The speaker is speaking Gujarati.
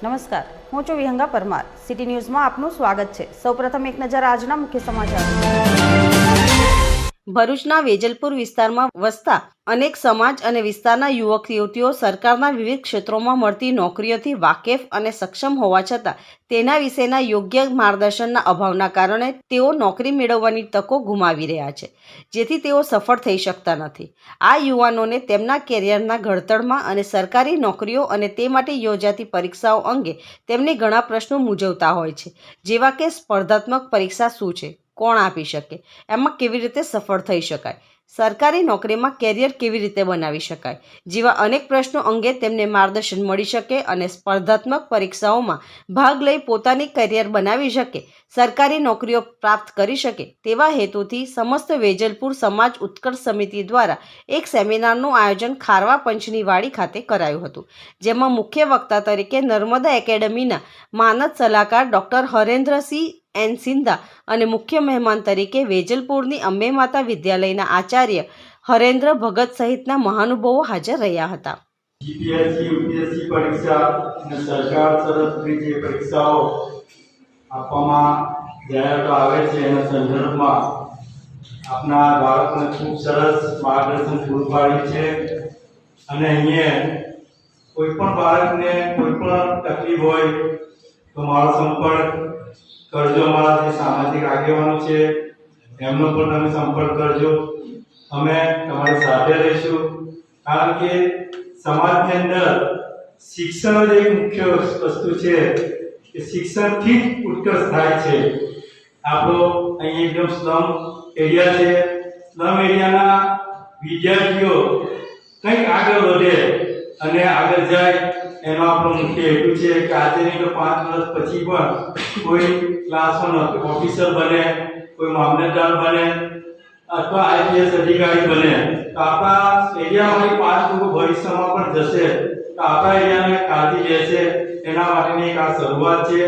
નમસ્કાર, હું છું વિહંગા પરમાર. સિટી ન્યૂઝમાં આપનું સ્વાગત છે. સૌપ્રથમ એક નજર આજના મુખ્ય સમાચાર. ભરૂચના વેજલપુર વિસ્તારમાં વસતા અનેક સમાજ અને વિસ્તારના યુવક યુવતીઓ સરકારના વિવિધ ક્ષેત્રોમાં મળતી નોકરીઓથી વાકેફ અને સક્ષમ હોવા છતાં તેના વિશેના યોગ્ય માર્ગદર્શનના અભાવના કારણે તેઓ નોકરી મેળવવાની તકો ગુમાવી રહ્યા છે, જેથી તેઓ સફળ થઈ શકતા નથી. આ યુવાનોને તેમના કેરિયરના ઘડતરમાં અને સરકારી નોકરીઓ અને તે માટે યોજાતી પરીક્ષાઓ અંગે તેમને ઘણા પ્રશ્નો મૂંઝવતા હોય છે, જેવા કે સ્પર્ધાત્મક પરીક્ષા શું છે, કોણ આપી શકે, એમાં કેવી રીતે સફળ થઈ શકાય, સરકારી નોકરીમાં કેરિયર કેવી રીતે બનાવી શકાય જેવા અનેક પ્રશ્નો અંગે તેમને માર્ગદર્શન મળી શકે અને સ્પર્ધાત્મક પરીક્ષાઓમાં ભાગ લઈ પોતાની કેરિયર બનાવી શકે, સરકારી નોકરીઓ પ્રાપ્ત કરી શકે તેવા હેતુથી સમસ્ત વેજલપુર સમાજ ઉત્કર્ષ સમિતિ દ્વારા એક સેમિનારનું આયોજન ખારવા પંચની વાડી ખાતે કરાયું હતું, જેમાં મુખ્ય વક્તા તરીકે નર્મદા એકેડમીના માનદ સલાહકાર ડૉક્ટર હરેન્દ્રસિંહ એન સિંધા અને મુખ્ય મહેમાન તરીકે વેજલપુરની અંબે માતા વિદ્યાલયના આચાર્ય હરેન્દ્ર ભગત સહિતના મહાનુભાવો હાજર રહ્યા હતા. જીપીએસસી યુપીએસસી પરીક્ષા અને સરકાર તરફથી જે પરીક્ષાઓ આપવામાં જાહેરાતો આવે છે એના સંદર્ભમાં આપના બાળકોને ખૂબ સરસ માર્ગદર્શન પૂરું પાડ્યું છે. અને અહીંયા કોઈ પણ બાળકને કોઈ પણ તકલીફ હોય તો મારો સંપર્ક કરજો. અમારા જે સામાજિક આગેવાનો છે એમનો પણ તમે સંપર્ક કરજો. અમે તમારી સાથે રહીશું, કારણ કે સમાજની અંદર શિક્ષણ જ એક મુખ્ય વસ્તુ છે કે શિક્ષણથી જ ઉત્કર્ષ થાય છે. આપણો અહીં એકદમ સ્લમ એરિયા છે. સ્લમ એરિયાના વિદ્યાર્થીઓ કંઈક આગળ વધે અને આગળ જાય એનો આપણો મુખ્ય હેતુ છે કે આજે નહીં તો 5 વર્ષ પછી પણ કોઈ ક્લાસ 1 ઓફિસર બને, કોઈ મામલતદાર બને અથવા આઈપીએસ અધિકારી બને. તો આપણા એરિયામાંથી 5 લોકો ભવિષ્યમાં પણ જશે તો આપણા એરિયાને કાળજી લેશે. એના માટેની એક આ શરૂઆત છે.